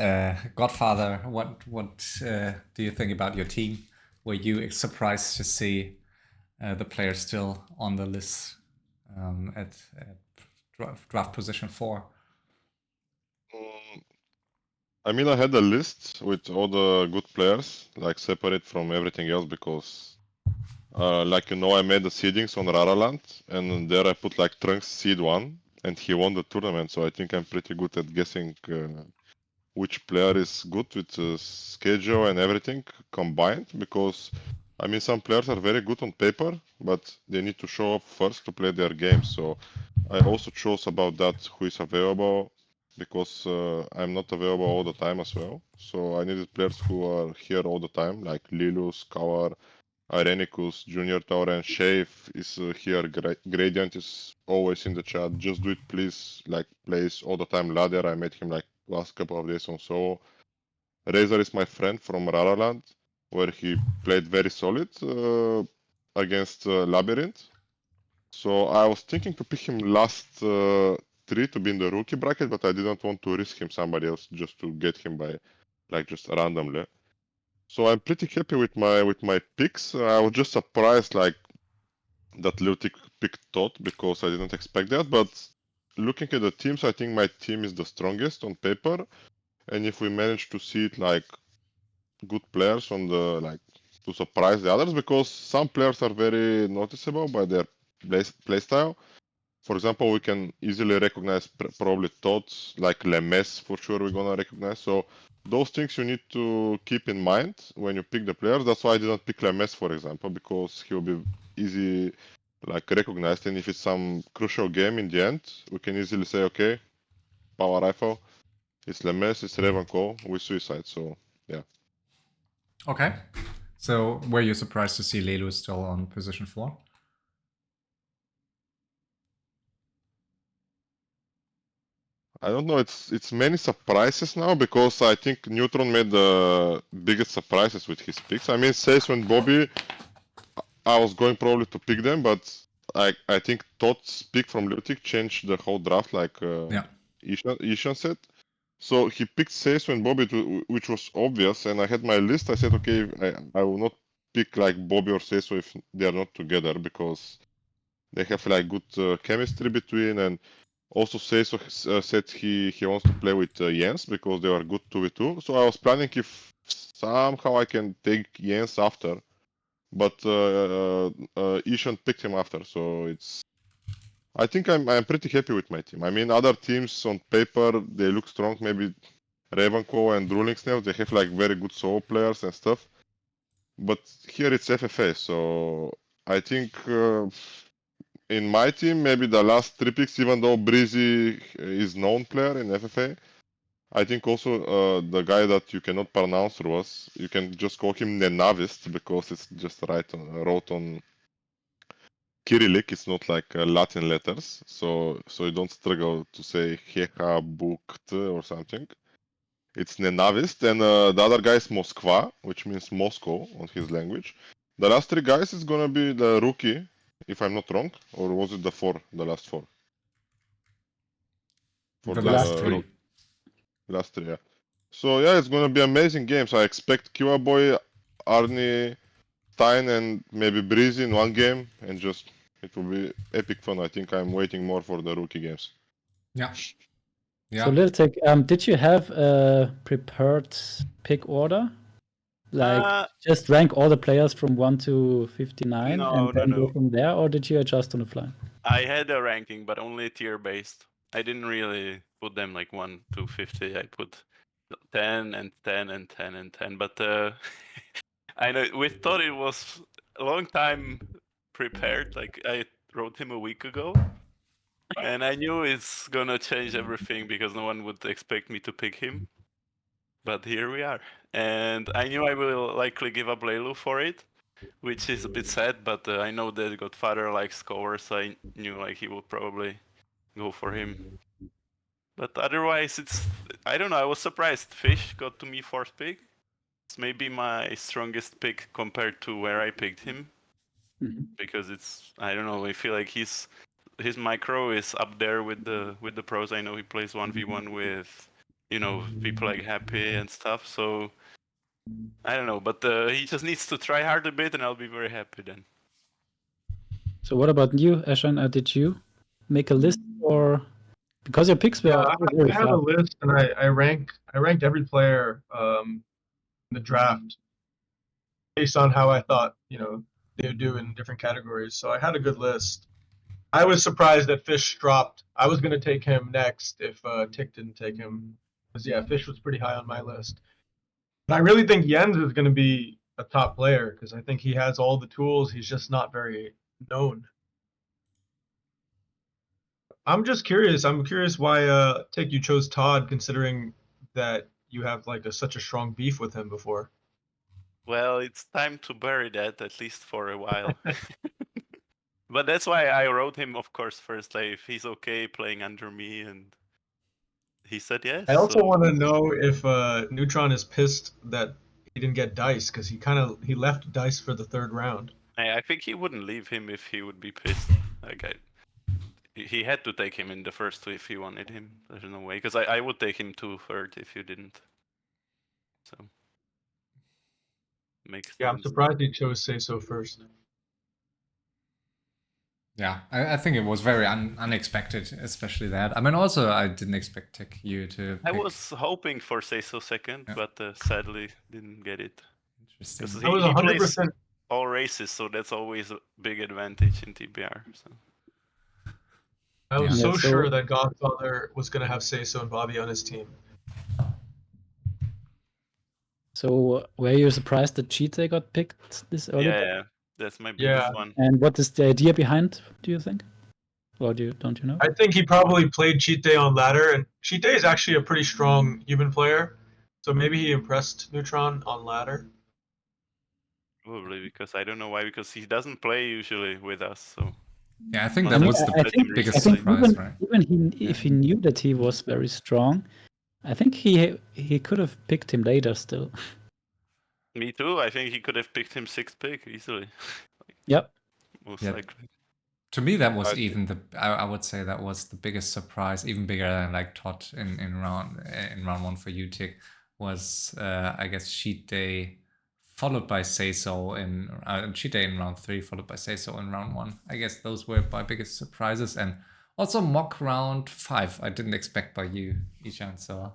Godfather, what do you think about your team? Were you surprised to see the players still on the list at draft position 4? I mean, I had a list with all the good players, like separate from everything else, because, like I made the seedings on Raraland, and there I put like Trunks seed 1, and he won the tournament. So I think I'm pretty good at guessing which player is good with schedule and everything combined. Because I mean, some players are very good on paper, but they need to show up first to play their game. So I also chose about that who is available, because I'm not available all the time as well. So I needed players who are here all the time, like Lilus, Kawar, Irenicus, Junior Tower, and Shave is here. Gradient is always in the chat. Just do it, please. Like, plays all the time ladder. I met him like last couple of days on solo. Razor is my friend from Raraland, where he played very solid against Labyrinth. So I was thinking to pick him last 3 to be in the rookie bracket, but I didn't want to risk him somebody else just to get him by like just randomly. So I'm pretty happy with my picks. I was just surprised like that Lutic picked Todd because I didn't expect that. But looking at the teams, I think my team is the strongest on paper. And if we manage to see it like good players on the like to surprise the others, because some players are very noticeable by their play style. For example, we can easily recognize probably thoughts like Lemes for sure we're gonna recognize. So those things you need to keep in mind when you pick the players. That's why I didn't pick Lemes, for example, because he will be easy like recognized. And if it's some crucial game in the end, we can easily say, okay, power rifle, it's Lemes, it's Ravenclaw with suicide. So yeah. Okay. So were you surprised to see Lelu still on position 4? I don't know. It's many surprises now because I think Neutron made the biggest surprises with his picks. I mean, says when Bobby, I was going probably to pick them, but I think Todd's pick from Lutic changed the whole draft, like Yeah. Ishan said. So he picked Says when Bobby, which was obvious, and I had my list. I said, okay, I will not pick like Bobby or Says if they are not together because they have like good chemistry between, and also Seiso said he wants to play with Jens because they are good 2v2. So I was planning if somehow I can take Jens after, but Ishan picked him after. So it's. I think I'm pretty happy with my team. I mean, other teams on paper they look strong. Maybe Ravenclaw and Drooling Snail, they have like very good solo players and stuff. But here it's FFA, so I think in my team, maybe the last 3 picks, even though Breezy is known player in FFA, I think also the guy that you cannot pronounce was, you can just call him Nenavist because it's just wrote on Cyrillic. It's not like Latin letters, so you don't struggle to say Heha Bukt or something. It's Nenavist, and the other guy is Moskva, which means Moscow on his language. The last 3 guys is gonna be the rookie, if I'm not wrong, or was it the last 4? For The the last last 3. last 3, yeah. So yeah, it's gonna be amazing games. I expect Kiwa Boy, Arnie, Stein, and maybe Breezy in one game, and just it will be epic fun. I think I'm waiting more for the rookie games. Yeah. So Yeah. Liltek, did you have a prepared pick order? Like just rank all the players from 1 to 59 and then go from there, or did you adjust on the fly? I had a ranking, but only tier based. I didn't really put them like 1 to 50. I put 10 and 10 and 10 and 10. But I know we thought it was a long time prepared. Like I wrote him a week ago, and I knew it's gonna change everything because no one would expect me to pick him. But here we are, and I knew I will likely give up Leilu for it, which is a bit sad. But I know that Godfather likes Cover, so I knew like he would probably go for him. But otherwise, I don't know. I was surprised. Fish got to me 4th pick. It's maybe my strongest pick compared to where I picked him, because I don't know. I feel like his micro is up there with the pros. I know he plays 1v1 with people like Happy and stuff. So I don't know, but he just needs to try hard a bit, and I'll be very happy then. So what about you, Ashan? Did you make a list, or because your picks were I have a list, and I ranked every player in the draft based on how I thought they would do in different categories. So I had a good list. I was surprised that Fish dropped. I was going to take him next if Tick didn't take him, because Fish was pretty high on my list. But I really think Jens is going to be a top player because I think he has all the tools. He's just not very known. I'm just curious. I'm curious why Tick you chose Todd, considering that you have like such a strong beef with him before. Well, it's time to bury that, at least for a while. But that's why I wrote him, of course, first. Like, if he's okay playing under me, and he said yes. I also want to know if Neutron is pissed that he didn't get Dice, because he left Dice for the 3rd round. I think he wouldn't leave him if he would be pissed. Like he had to take him in the first 2 if he wanted him. There's no way, because I would take him to 3rd if you didn't. So makes sense. I'm surprised he chose Say So first. Yeah, I think it was very unexpected, especially that. I mean, also I didn't expect Tech you to. I was hoping for Say So 2nd, but sadly didn't get it. Interesting. I was 100%. All races, so that's always a big advantage in TBR. So. I was so sure that Godfather was going to have Say So and Bobby on his team. So were you surprised that Cheetah got picked this early? Yeah, that's my biggest one. And what is the idea behind, do you think? Or don't you know? I think he probably played Cheetah on ladder, and Cheetah is actually a pretty strong human player, so maybe he impressed Neutron on ladder. Probably, because I don't know why, because he doesn't play usually with us, so... Yeah, I think that was the biggest surprise, right? Even if he knew that he was very strong, I think he could have picked him later still. Me too. I think he could have picked him 6th pick easily. Yep. Most likely. To me, that was even I would say that was the biggest surprise, even bigger than like Todd in round 1 for you, Tick, was I guess Cheat Day followed by Say So in Cheat Day in round 3, followed by Say So in round 1. I guess those were my biggest surprises, and also mock round 5. I didn't expect by you, Ishan. So,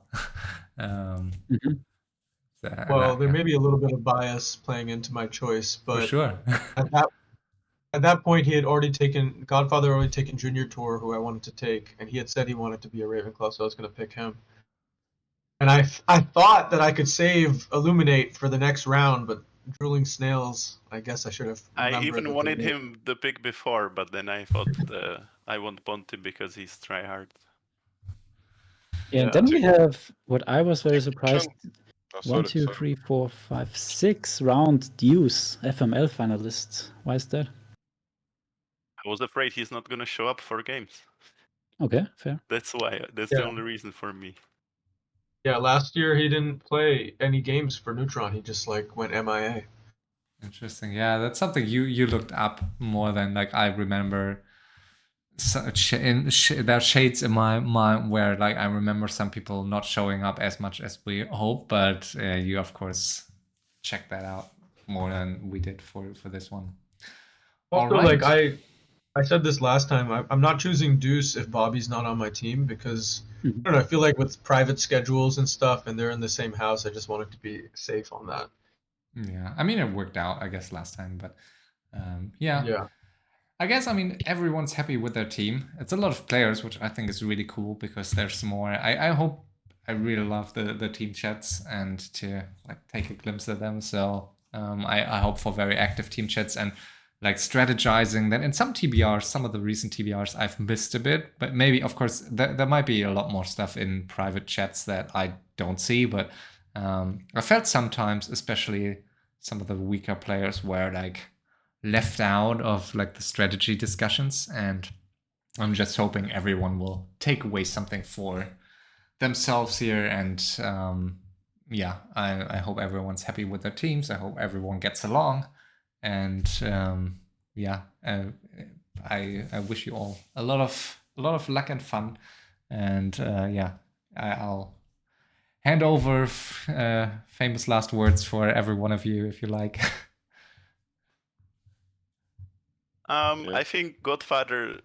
well, there may be a little bit of bias playing into my choice, but for sure. at that point, he had already taken Godfather, already taken Junior Tour, who I wanted to take, and he had said he wanted to be a Ravenclaw, so I was going to pick him. And I thought that I could save Illuminate for the next round, but drooling snails. I guess I should have I remembered even that wanted they made- him the pick before, but then I thought I won't punt him because he's tryhard. Yeah, and Yeah. then we have what I was very surprised. Oh, 1, 2, 3, 4, 5, 6 round Deuce FML finalist. Why is that? I was afraid he's not gonna show up for games. Okay, fair. That's why. That's Yeah. the only reason for me. Yeah, last year he didn't play any games for Neutron. He just like went MIA. Interesting. Yeah, that's something you looked up more than like I remember. There are shades in my mind where like I remember some people not showing up as much as we hope, but you of course checked that out more than we did for this one. Also, All like right. I said this last time, I'm not choosing Deuce if Bobby's not on my team because Mhm. I don't know. I feel like with private schedules and stuff, and they're in the same house, I just wanted to be safe on that. Yeah, I mean it worked out I guess last time, but yeah. Yeah. I guess I mean everyone's happy with their team. It's a lot of players, which I think is really cool because there's more. I hope I really love the team chats and to like take a glimpse of them. So I hope for very active team chats and like strategizing. Then in some TBRs, some of the recent TBRs I've missed a bit, but maybe of course there might be a lot more stuff in private chats that I don't see. But I felt sometimes, especially some of the weaker players, were like left out of like the strategy discussions, and I'm just hoping everyone will take away something for themselves here. And yeah, I hope everyone's happy with their teams. I hope everyone gets along, and yeah, I wish you all a lot of luck and fun. And yeah, I'll hand over famous last words for every one of you if you like. Yeah. I think Godfather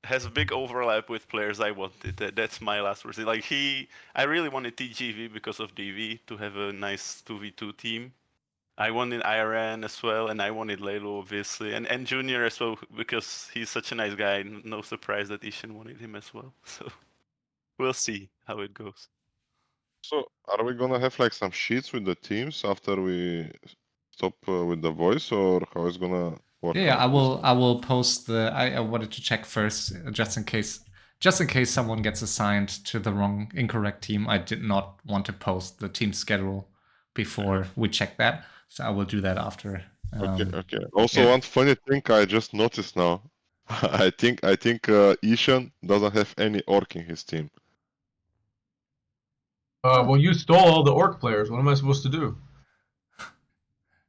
has a big overlap with players I wanted. That's my last word. Like I really wanted TGV because of DV to have a nice 2v2 team. I wanted IRN as well, and I wanted Lalo obviously, and Junior as well because he's such a nice guy. No surprise that Ishan wanted him as well. So we'll see how it goes. So, are we gonna have like some sheets with the teams after we stop with the voice, or how is gonna work Yeah, out this? I will post the. I wanted to check first, just in case someone gets assigned to the incorrect team. I did not want to post the team schedule before we check that, so I will do that after. Okay. Also, yeah. one funny thing I just noticed now. I think Ishan doesn't have any orc in his team. Well, you stole all the orc players. What am I supposed to do?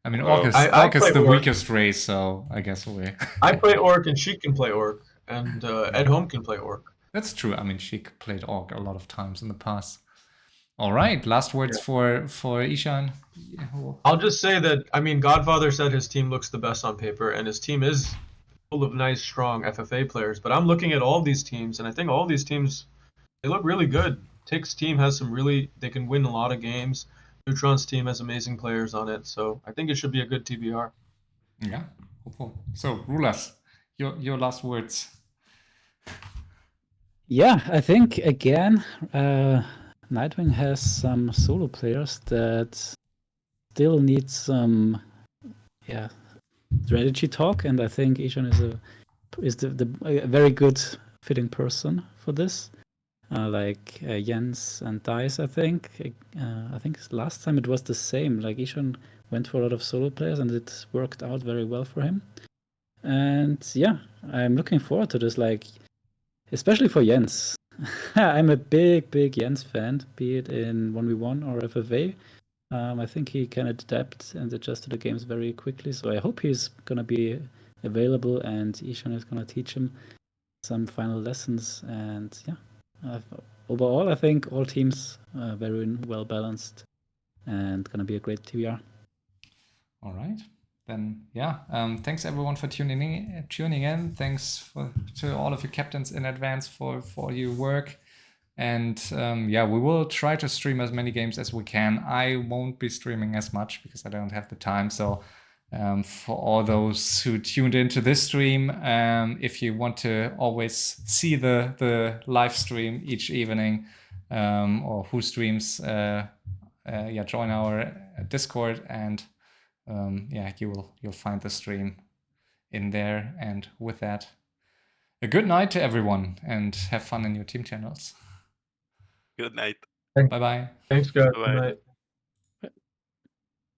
I mean, Well, I'll Orc is play the orc. weakest race, so I guess we. I play orc, and she can play orc, and Ed Home can play orc. That's true. I mean, she played Orc a lot of times in the past. All right, last words for Ishan. I'll just say that I mean Godfather said his team looks the best on paper, and his team is full of nice, strong FFA players. But I'm looking at all these teams, and I think all these teams they look really good. Tick's team has some they can win a lot of games. Neutron's team has amazing players on it, so I think it should be a good TBR. Yeah, hopeful. So, Rulas, your last words. Yeah, I think again, Nightwing has some solo players that still need some, strategy talk, and I think Ishan is a very good fitting person for this. Like Jens and Dice, I think. I think last time it was the same. Like Ishan went for a lot of solo players, and it worked out very well for him. And yeah, I'm looking forward to this. Like, especially for Jens. I'm a big Jens fan, be it in 1v1 or FFA. I think he can adapt and adjust to the games very quickly. So I hope he's gonna be available, and Ishan is gonna teach him some final lessons. And yeah, overall, I think all teams are very well balanced and gonna be a great TBR. All right. Then yeah, thanks everyone for tuning in. Thanks to all of you captains in advance for your work. And yeah, we will try to stream as many games as we can. I won't be streaming as much because I don't have the time. So for all those who tuned into this stream, if you want to always see the live stream each evening, or who streams, join our Discord and yeah, you'll find the stream in there. And with that, a good night to everyone, and have fun in your team channels. Good night. Bye bye. Thanks, guys. Bye-bye. Good night.